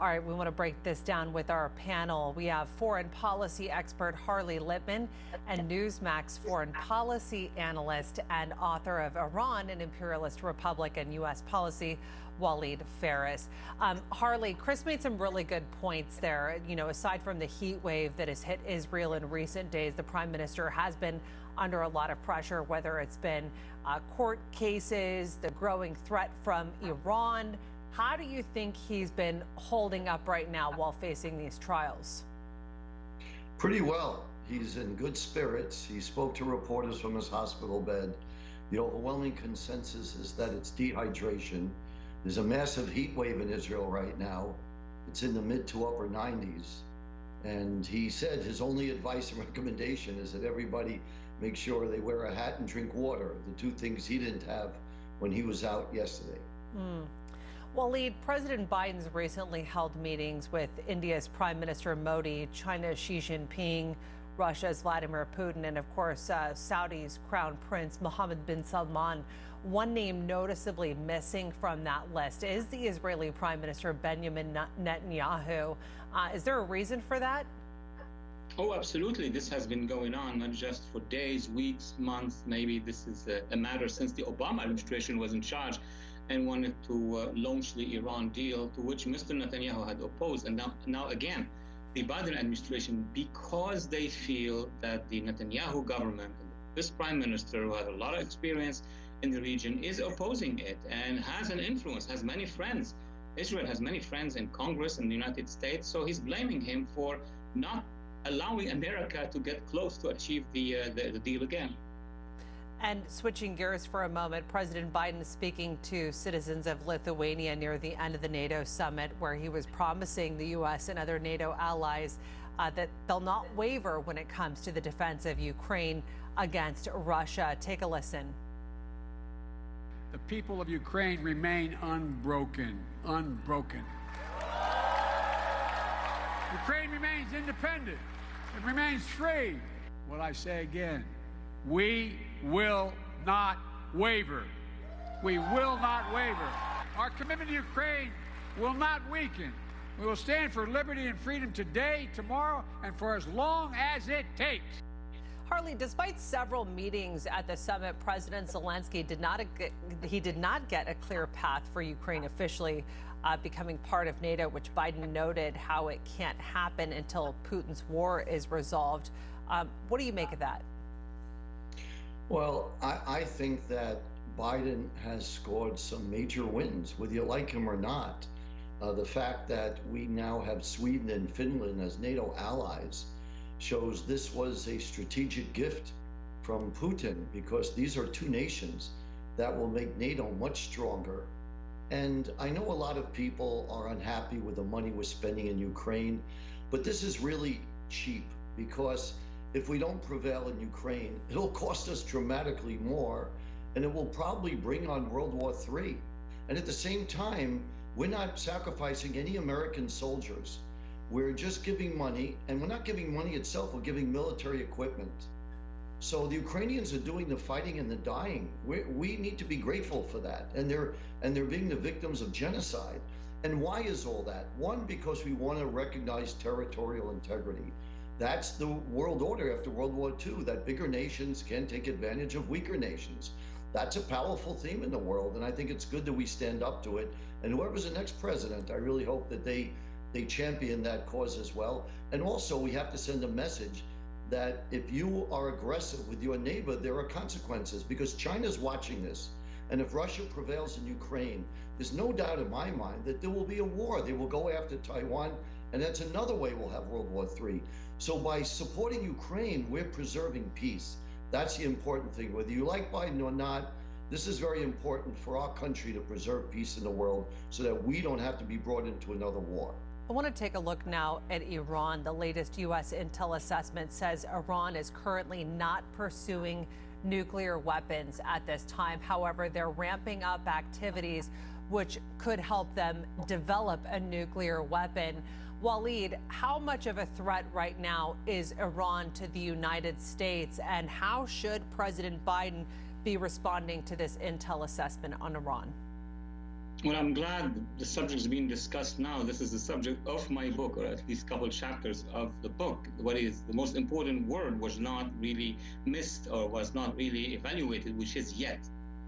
All right, we want to break this down with our panel. We have foreign policy expert Harley and Newsmax foreign policy analyst and author of Iran, an Imperialist Republic and U.S. Policy, Walid Phares. Harley, Chris made some really good points there. You know, aside from the heat wave that has hit Israel in recent days, the prime minister has been under a lot of pressure, whether it's been court cases, the growing threat from Iran. How do you think he's been holding up right now while facing these trials? Pretty well. He's in good spirits. He spoke to reporters from his hospital bed. The overwhelming consensus is that it's dehydration. There's a massive heat wave in Israel right now. It's in the mid to upper 90s. And he said his only advice and recommendation is that everybody make sure they wear a hat and drink water, the two things he didn't have when he was out yesterday. Walid, President Biden's recently held meetings with India's Prime Minister Modi, China's Xi Jinping, Russia's Vladimir Putin, and of course, Saudi's Crown Prince Mohammed bin Salman. One name noticeably missing from that list is the Israeli Prime Minister Benjamin Netanyahu. Is there a reason for that? Oh, absolutely. This has been going on not just for days, weeks, months. Maybe this is a matter since the Obama administration was in charge and wanted to launch the Iran deal, to which Mr. Netanyahu had opposed. And now again, the Biden administration, because they feel that the Netanyahu government, this prime minister who has a lot of experience in the region, is opposing it and has an influence, has many friends. Israel has many friends in Congress in the United States, so he's blaming him for not allowing America to get close to achieve the deal again. And switching gears for a moment, President Biden is speaking to citizens of Lithuania near the end of the NATO summit, where he was promising the U.S. and other NATO allies that they'll not waver when it comes to the defense of Ukraine against Russia. Take a listen. The people of Ukraine remain unbroken. Ukraine remains independent. It remains free. What I say again, we will not waver. We will not waver. Our commitment to Ukraine will not weaken. We will stand for liberty and freedom today, tomorrow, and for as long as it takes. Harley, despite several meetings at the summit, President Zelensky did not get a clear path for Ukraine officially becoming part of NATO, which Biden noted how it can't happen until Putin's war is resolved. What do you make of that? Well, I think that Biden has scored some major wins, whether you like him or not. The fact that we now have Sweden and Finland as NATO allies shows this was a strategic gift from Putin, because these are two nations that will make NATO much stronger. And I know a lot of people are unhappy with the money we're spending in Ukraine, but this is really cheap, because if we don't prevail in Ukraine, it'll cost us dramatically more, and it will probably bring on World War III. And at the same time, we're not sacrificing any American soldiers. We're just giving money, and we're not giving money itself, we're giving military equipment. So the Ukrainians are doing the fighting and the dying. We need to be grateful for that. And they're being the victims of genocide. And why is all that? One, because we want to recognize territorial integrity. That's the world order after World War II, that bigger nations can take advantage of weaker nations. That's a powerful theme in the world, and I think it's good that we stand up to it. And whoever's the next president, I really hope that they champion that cause as well. And also, we have to send a message that if you are aggressive with your neighbor, there are consequences, because China's watching this. And if Russia prevails in Ukraine, there's no doubt in my mind that there will be a war. They will go after Taiwan, and that's another way we'll have World War III. So by supporting Ukraine, we're preserving peace. That's the important thing. Whether you like Biden or not, this is very important for our country to preserve peace in the world so that we don't have to be brought into another war. I want to take a look now at Iran. The latest U.S. intel assessment says Iran is currently not pursuing nuclear weapons at this time. However, they're ramping up activities which could help them develop a nuclear weapon. Walid, how much of a threat right now is Iran to the United States, and how should President Biden be responding to this intel assessment on Iran? Well, I'm glad the subject is being discussed now. This is the subject of my book, or at least a couple of chapters of the book. What is the most important word was not really missed or was not really evaluated, which is yet.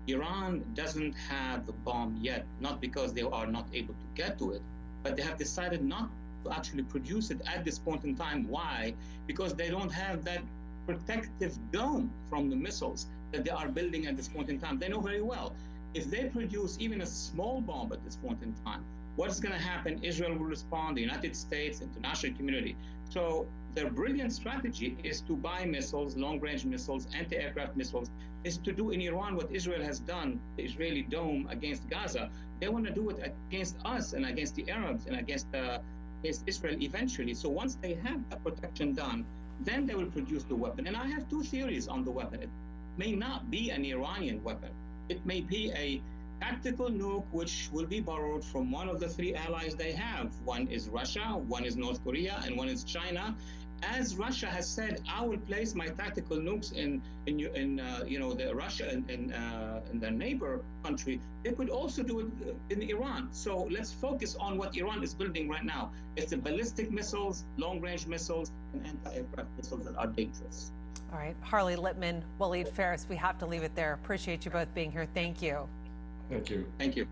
Iran doesn't have the bomb yet, not because they are not able to get to it, but they have decided not to actually produce it at this point in time. Why? Because they don't have that protective dome from the missiles that they are building at this point in time. They know very well, if they produce even a small bomb at this point in time, what's going to happen? Israel will respond, the United States, international community. So their brilliant strategy is to buy missiles, long-range missiles, anti-aircraft missiles, is to do in Iran what Israel has done, the Israeli dome against Gaza. They want to do it against us and against the Arabs and against Israel eventually. So once they have that protection done, then they will produce the weapon. And I have two theories on the weapon. It may not be an Iranian weapon. It may be a tactical nuke which will be borrowed from one of the three allies they have. One is Russia, one is North Korea, and one is China. As Russia has said, I will place my tactical nukes in the Russia in the neighbor country. They could also do it in Iran. So let's focus on what Iran is building right now. It's the ballistic missiles, long-range missiles, and anti-aircraft missiles that are dangerous. All right, Harley Lippman, Waleed Faris, we have to leave it there. Appreciate you both being here. Thank you. Thank you. Thank you.